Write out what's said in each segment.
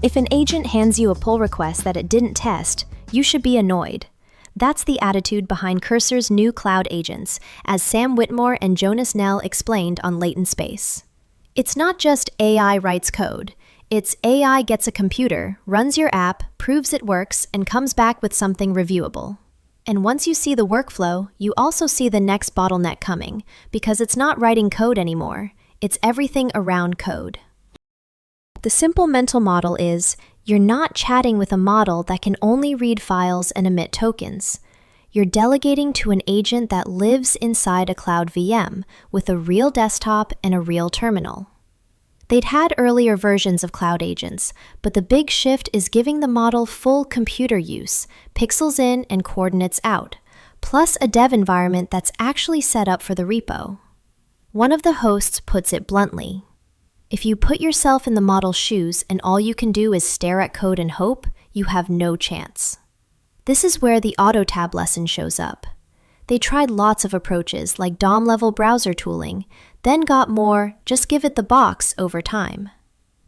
If an agent hands you a pull request that it didn't test, you should be annoyed. That's the attitude behind Cursor's new cloud agents, as Sam Whitmore and Jonas Nelle explained on Latent Space. It's not just AI writes code. It's AI gets a computer, runs your app, proves it works, and comes back with something reviewable. And once you see the workflow, you also see the next bottleneck coming, because it's not writing code anymore. It's everything around code. The simple mental model is, you're not chatting with a model that can only read files and emit tokens. You're delegating to an agent that lives inside a cloud VM with a real desktop and a real terminal. They'd had earlier versions of cloud agents, but the big shift is giving the model full computer use, pixels in and coordinates out, plus a dev environment that's actually set up for the repo. One of the hosts puts it bluntly. If you put yourself in the model's shoes and all you can do is stare at code and hope, you have no chance. This is where the auto tab lesson shows up. They tried lots of approaches like DOM-level browser tooling, then got more, just give it the box over time.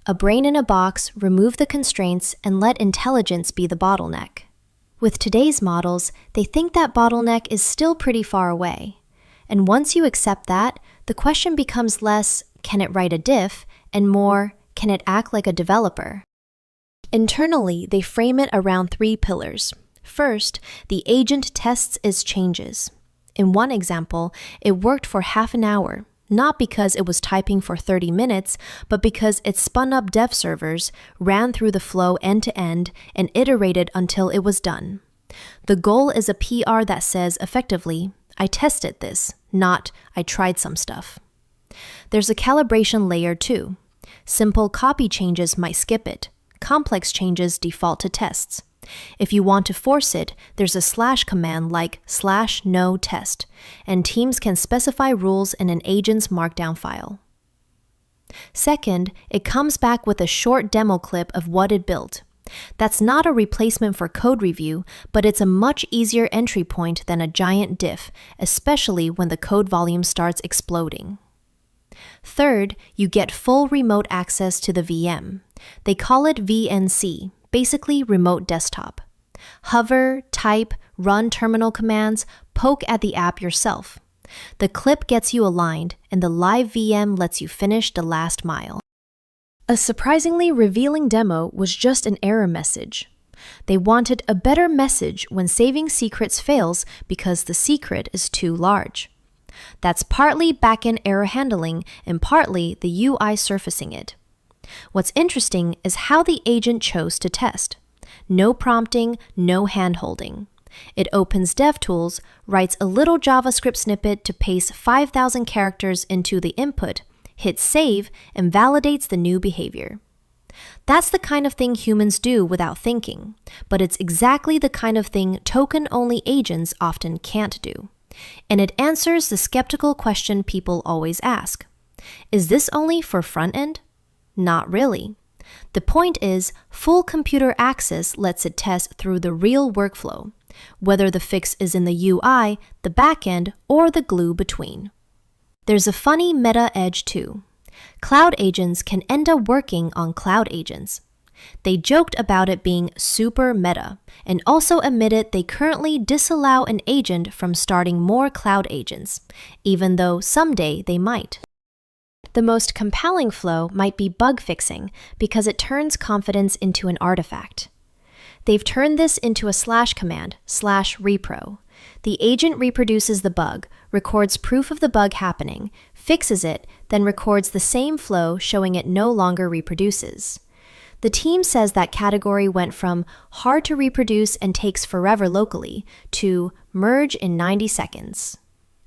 A brain in a box, remove the constraints, and let intelligence be the bottleneck. With today's models, they think that bottleneck is still pretty far away. And once you accept that, the question becomes less, can it write a diff, and more, can it act like a developer? Internally, they frame it around 3 pillars. First, the agent tests its changes. In one example, it worked for half an hour, not because it was typing for 30 minutes, but because it spun up dev servers, ran through the flow end-to-end, and iterated until it was done. The goal is a PR that says, effectively, I tested this, not I tried some stuff. There's a calibration layer too. Simple copy changes might skip it. Complex changes default to tests. If you want to force it, there's a slash command like /no test, and teams can specify rules in an agent's markdown file. Second, it comes back with a short demo clip of what it built. That's not a replacement for code review, but it's a much easier entry point than a giant diff, especially when the code volume starts exploding. Third, you get full remote access to the VM. They call it VNC, basically remote desktop. Hover, type, run terminal commands, poke at the app yourself. The clip gets you aligned, and the live VM lets you finish the last mile. A surprisingly revealing demo was just an error message. They wanted a better message when saving secrets fails because the secret is too large. That's partly backend error handling and partly the UI surfacing it. What's interesting is how the agent chose to test. No prompting, no hand-holding. It opens DevTools, writes a little JavaScript snippet to paste 5,000 characters into the input, hits save, and validates the new behavior. That's the kind of thing humans do without thinking, but it's exactly the kind of thing token-only agents often can't do. And it answers the skeptical question people always ask. Is this only for front-end? Not really. The point is, full computer access lets it test through the real workflow, whether the fix is in the UI, the backend, or the glue between. There's a funny meta edge too. Cloud agents can end up working on cloud agents. They joked about it being super meta, and also admitted they currently disallow an agent from starting more cloud agents, even though someday they might. The most compelling flow might be bug fixing because it turns confidence into an artifact. They've turned this into a slash command, /repro. The agent reproduces the bug, records proof of the bug happening, fixes it, then records the same flow showing it no longer reproduces. The team says that category went from hard to reproduce and takes forever locally to merge in 90 seconds.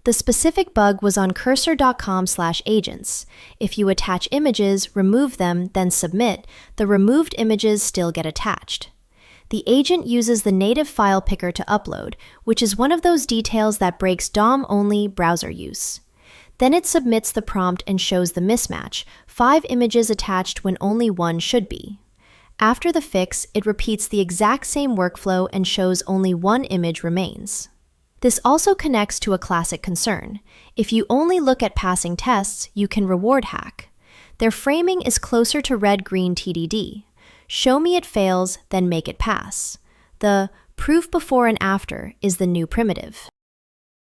The specific bug was on cursor.com/agents. If you attach images, remove them, then submit, the removed images still get attached. The agent uses the native file picker to upload, which is one of those details that breaks DOM-only browser use. Then it submits the prompt and shows the mismatch, 5 images attached when only 1 should be. After the fix, it repeats the exact same workflow and shows only 1 image remains. This also connects to a classic concern. If you only look at passing tests, you can reward hack. Their framing is closer to red-green TDD. Show me it fails, then make it pass. The proof before and after is the new primitive.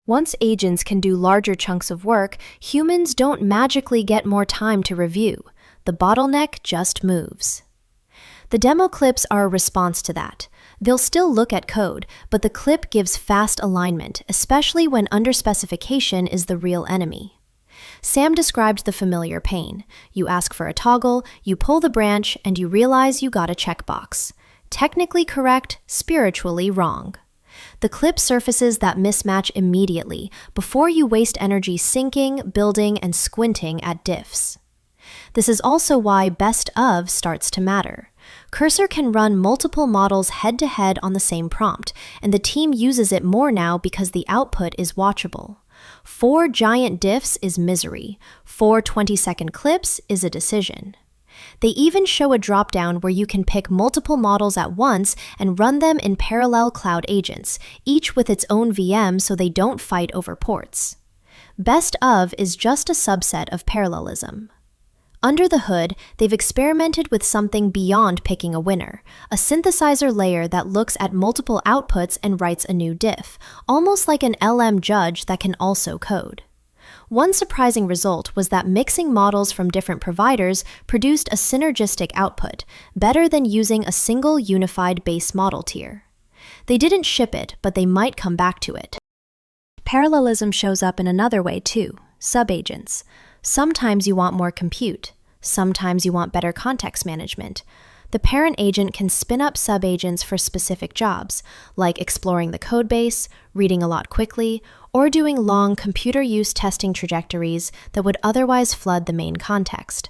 Once agents can do larger chunks of work, humans don't magically get more time to review. The bottleneck just moves. The demo clips are a response to that. They'll still look at code, but the clip gives fast alignment, especially when underspecification is the real enemy. Sam described the familiar pain. You ask for a toggle, you pull the branch, and you realize you got a checkbox. Technically correct, spiritually wrong. The clip surfaces that mismatch immediately, before you waste energy syncing, building, and squinting at diffs. This is also why best of starts to matter. Cursor can run multiple models head-to-head on the same prompt, and the team uses it more now because the output is watchable. 4 giant diffs is misery. 4 20-second clips is a decision. They even show a drop-down where you can pick multiple models at once and run them in parallel cloud agents, each with its own VM so they don't fight over ports. Best of is just a subset of parallelism. Under the hood, they've experimented with something beyond picking a winner, a synthesizer layer that looks at multiple outputs and writes a new diff, almost like an LM judge that can also code. One surprising result was that mixing models from different providers produced a synergistic output, better than using a single unified base model tier. They didn't ship it, but they might come back to it. Parallelism shows up in another way too, subagents. Sometimes you want more compute. Sometimes you want better context management. The parent agent can spin up subagents for specific jobs, like exploring the codebase, reading a lot quickly, or doing long computer use testing trajectories that would otherwise flood the main context.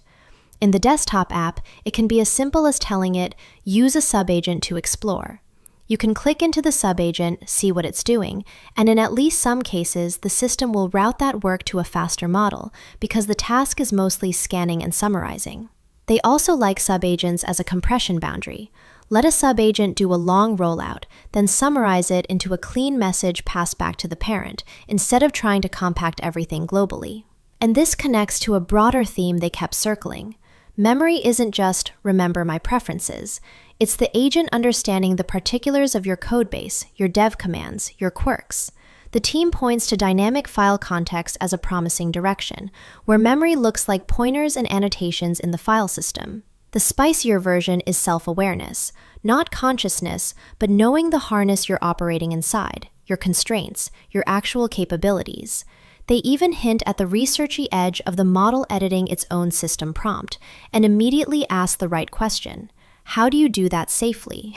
In the desktop app, it can be as simple as telling it, use a subagent to explore. You can click into the subagent, see what it's doing, and in at least some cases, the system will route that work to a faster model because the task is mostly scanning and summarizing. They also like subagents as a compression boundary. Let a subagent do a long rollout, then summarize it into a clean message passed back to the parent, instead of trying to compact everything globally. And this connects to a broader theme they kept circling. Memory isn't just remember my preferences. It's the agent understanding the particulars of your codebase, your dev commands, your quirks. The team points to dynamic file context as a promising direction, where memory looks like pointers and annotations in the file system. The spicier version is self-awareness, not consciousness, but knowing the harness you're operating inside, your constraints, your actual capabilities. They even hint at the researchy edge of the model editing its own system prompt, and immediately ask the right question. How do you do that safely?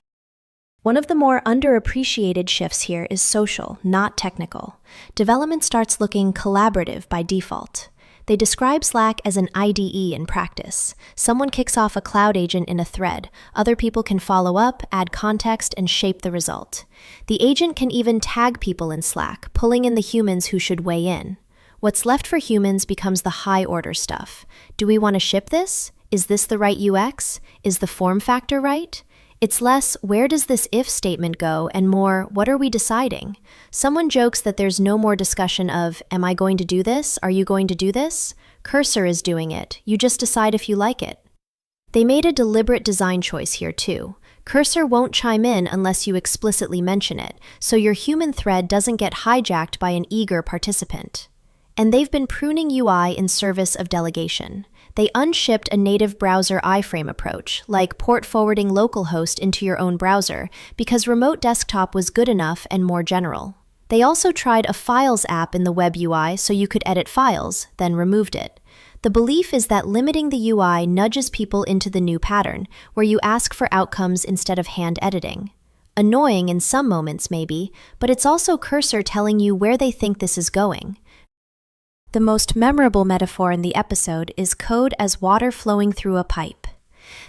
One of the more underappreciated shifts here is social, not technical. Development starts looking collaborative by default. They describe Slack as an IDE in practice. Someone kicks off a cloud agent in a thread. Other people can follow up, add context, and shape the result. The agent can even tag people in Slack, pulling in the humans who should weigh in. What's left for humans becomes the high-order stuff. Do we want to ship this? Is this the right UX? Is the form factor right? It's less, where does this if statement go, and more, what are we deciding? Someone jokes that there's no more discussion of, am I going to do this? Are you going to do this? Cursor is doing it. You just decide if you like it. They made a deliberate design choice here too. Cursor won't chime in unless you explicitly mention it, so your human thread doesn't get hijacked by an eager participant. And they've been pruning UI in service of delegation. They unshipped a native browser iframe approach, like port forwarding localhost into your own browser, because remote desktop was good enough and more general. They also tried a Files app in the web UI so you could edit files, then removed it. The belief is that limiting the UI nudges people into the new pattern, where you ask for outcomes instead of hand editing. Annoying in some moments maybe, but it's also Cursor telling you where they think this is going. The most memorable metaphor in the episode is code as water flowing through a pipe.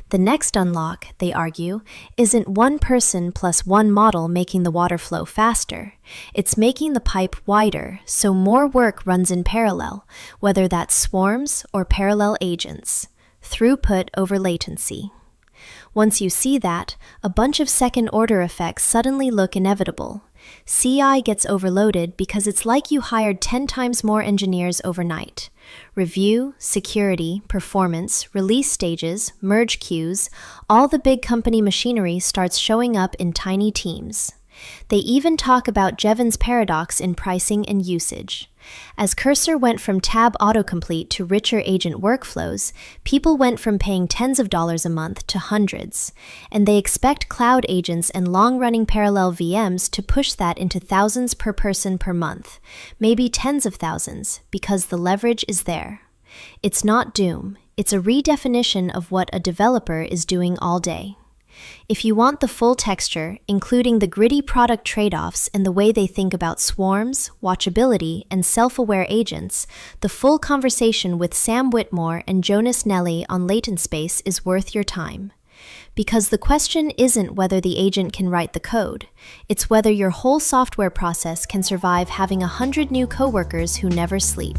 The next unlock, they argue, isn't one person plus one model making the water flow faster. It's making the pipe wider, so more work runs in parallel, whether that's swarms or parallel agents. Throughput over latency. Once you see that, a bunch of second-order effects suddenly look inevitable. CI gets overloaded because it's like you hired 10 times more engineers overnight. Review, security, performance, release stages, merge queues, all the big company machinery starts showing up in tiny teams. They even talk about Jevons paradox in pricing and usage. As Cursor went from tab autocomplete to richer agent workflows, people went from paying tens of dollars a month to hundreds, and they expect cloud agents and long-running parallel VMs to push that into thousands per person per month, maybe tens of thousands, because the leverage is there. It's not doom, it's a redefinition of what a developer is doing all day. If you want the full texture, including the gritty product trade-offs and the way they think about swarms, watchability, and self-aware agents, the full conversation with Sam Whitmore and Jonas Nelle on Latent Space is worth your time. Because the question isn't whether the agent can write the code, it's whether your whole software process can survive having 100 new coworkers who never sleep.